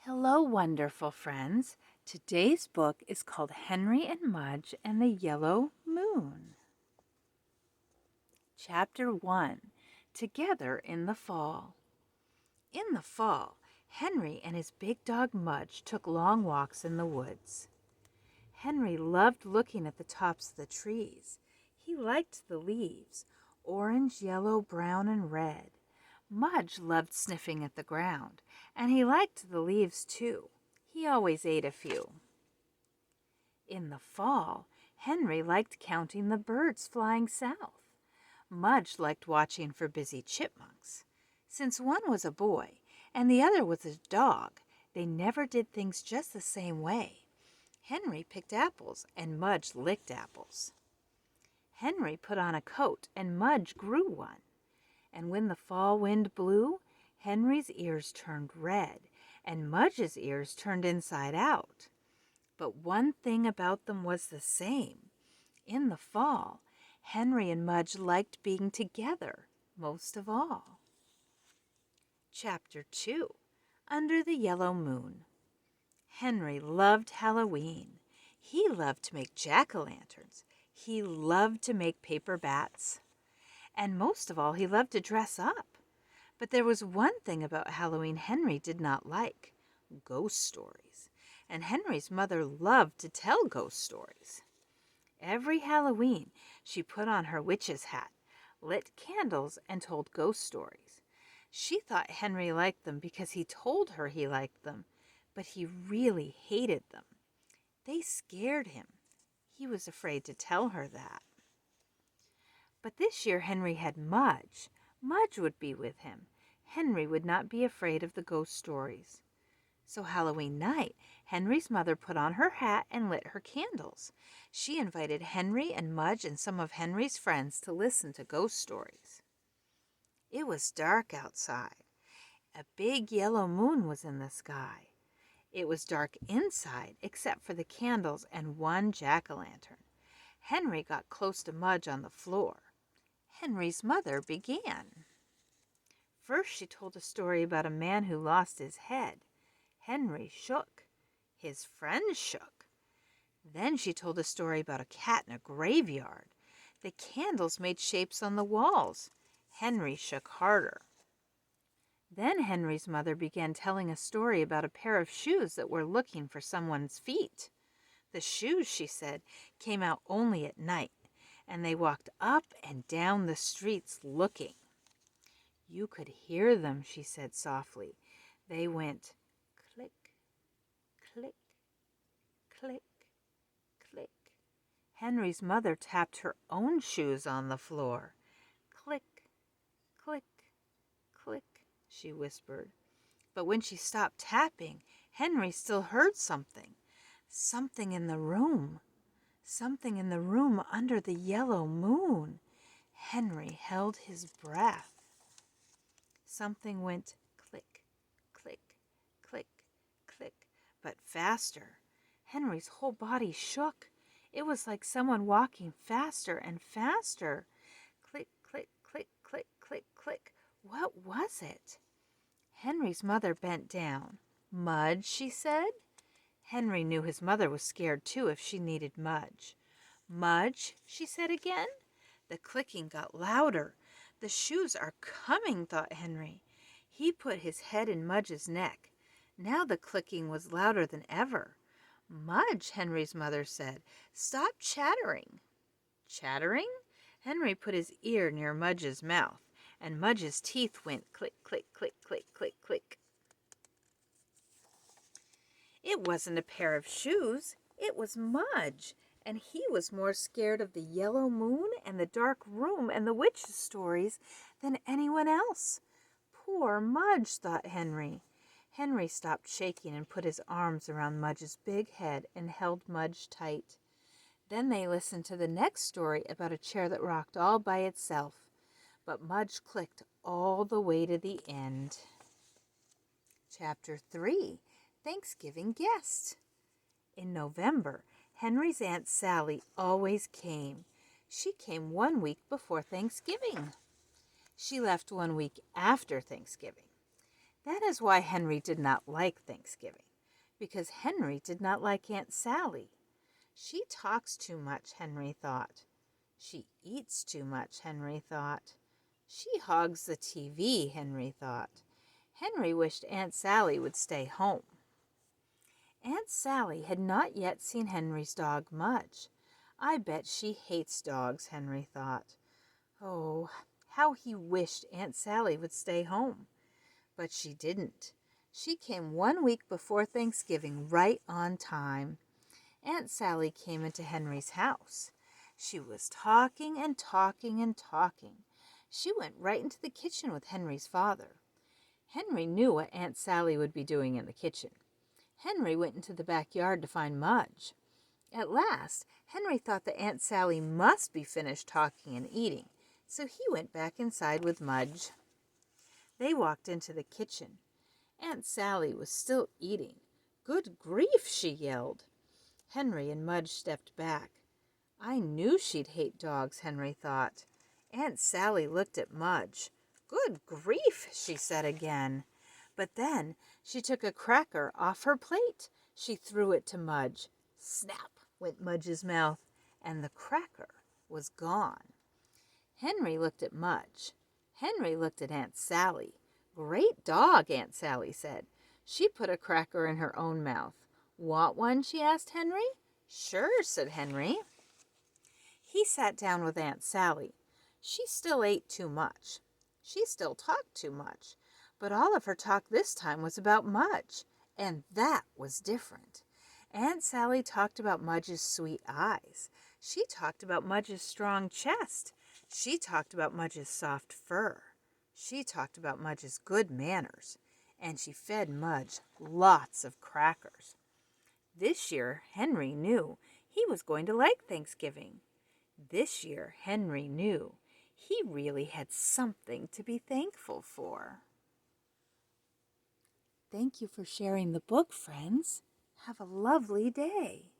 Hello, wonderful friends. Today's book is called Henry and Mudge and the Yellow Moon. Chapter 1 Together in the Fall. In the fall, Henry and his big dog Mudge took long walks in the woods. Henry loved looking at the tops of the trees. He liked the leaves, orange, yellow, brown, and red. Mudge loved sniffing at the ground, and he liked the leaves too. He always ate a few. In the fall, Henry liked counting the birds flying south. Mudge liked watching for busy chipmunks. Since one was a boy and the other was a dog, they never did things just the same way. Henry picked apples and Mudge licked apples. Henry put on a coat and Mudge grew one. And when the fall wind blew, Henry's ears turned red and Mudge's ears turned inside out. But one thing about them was the same. In the fall, Henry and Mudge liked being together most of all. Chapter 2 Under the Yellow Moon. Henry loved Halloween. He loved to make jack-o'-lanterns. He loved to make paper bats. And most of all, he loved to dress up. But there was one thing about Halloween Henry did not like: ghost stories. And Henry's mother loved to tell ghost stories. Every Halloween, she put on her witch's hat, lit candles, and told ghost stories. She thought Henry liked them because he told her he liked them, but he really hated them. They scared him. He was afraid to tell her that. But this year Henry had Mudge. Mudge would be with him. Henry would not be afraid of the ghost stories. So Halloween night, Henry's mother put on her hat and lit her candles. She invited Henry and Mudge and some of Henry's friends to listen to ghost stories. It was dark outside. A big yellow moon was in the sky. It was dark inside except for the candles and one jack-o'-lantern. Henry got close to Mudge on the floor. Henry's mother began. First she told a story about a man who lost his head. Henry shook. His friends shook. Then she told a story about a cat in a graveyard. The candles made shapes on the walls. Henry shook harder. Then Henry's mother began telling a story about a pair of shoes that were looking for someone's feet. The shoes, she said, came out only at night, and they walked up and down the streets looking. You could hear them, she said softly. They went click, click, click, click. Henry's mother tapped her own shoes on the floor. Click, click, click, she whispered. But when she stopped tapping, Henry still heard something. Something in the room. Something in the room under the yellow moon. Henry held his breath. Something went click, click, click, click, but faster. Henry's whole body shook. It was like someone walking faster and faster. Click, click, click, click, click, click. What was it? Henry's mother bent down. Mudge, she said. Henry knew his mother was scared too if she needed Mudge. Mudge, she said again. The clicking got louder. The shoes are coming, thought Henry. He put his head in Mudge's neck. Now the clicking was louder than ever. Mudge, Henry's mother said, stop chattering. Chattering? Henry put his ear near Mudge's mouth, and Mudge's teeth went click, click, click, click, click, click. It wasn't a pair of shoes. It was Mudge, and he was more scared of the yellow moon and the dark room and the witches' stories than anyone else. Poor Mudge, thought Henry. Henry stopped shaking and put his arms around Mudge's big head and held Mudge tight. Then they listened to the next story about a chair that rocked all by itself. But Mudge clicked all the way to the end. Chapter 3 Thanksgiving Guest. In November, Henry's Aunt Sally always came. She came 1 week before Thanksgiving. She left 1 week after Thanksgiving. That is why Henry did not like Thanksgiving, because Henry did not like Aunt Sally. She talks too much, Henry thought. She eats too much, Henry thought. She hogs the TV, Henry thought. Henry wished Aunt Sally would stay home. Aunt Sally had not yet seen Henry's dog Mudge. I bet she hates dogs, Henry thought. Oh, how he wished Aunt Sally would stay home. But she didn't. She came 1 week before Thanksgiving, right on time. Aunt Sally came into Henry's house. She was talking and talking and talking. She went right into the kitchen with Henry's father. Henry knew what Aunt Sally would be doing in the kitchen. Henry went into the backyard to find Mudge. At last, Henry thought that Aunt Sally must be finished talking and eating, so he went back inside with Mudge. They walked into the kitchen. Aunt Sally was still eating. "Good grief!" she yelled. Henry and Mudge stepped back. I knew she'd hate dogs, Henry thought. Aunt Sally looked at Mudge. "Good grief!" she said again. But then she took a cracker off her plate. She threw it to Mudge. Snap went Mudge's mouth, and the cracker was gone. Henry looked at Mudge. Henry looked at Aunt Sally. "Great dog," Aunt Sally said. She put a cracker in her own mouth. "Want one?" she asked Henry. "Sure," said Henry. He sat down with Aunt Sally. She still ate too much. She still talked too much. But all of her talk this time was about Mudge, and that was different. Aunt Sally talked about Mudge's sweet eyes. She talked about Mudge's strong chest. She talked about Mudge's soft fur. She talked about Mudge's good manners. And she fed Mudge lots of crackers. This year, Henry knew he was going to like Thanksgiving. This year, Henry knew he really had something to be thankful for. Thank you for sharing the book, friends. Have a lovely day.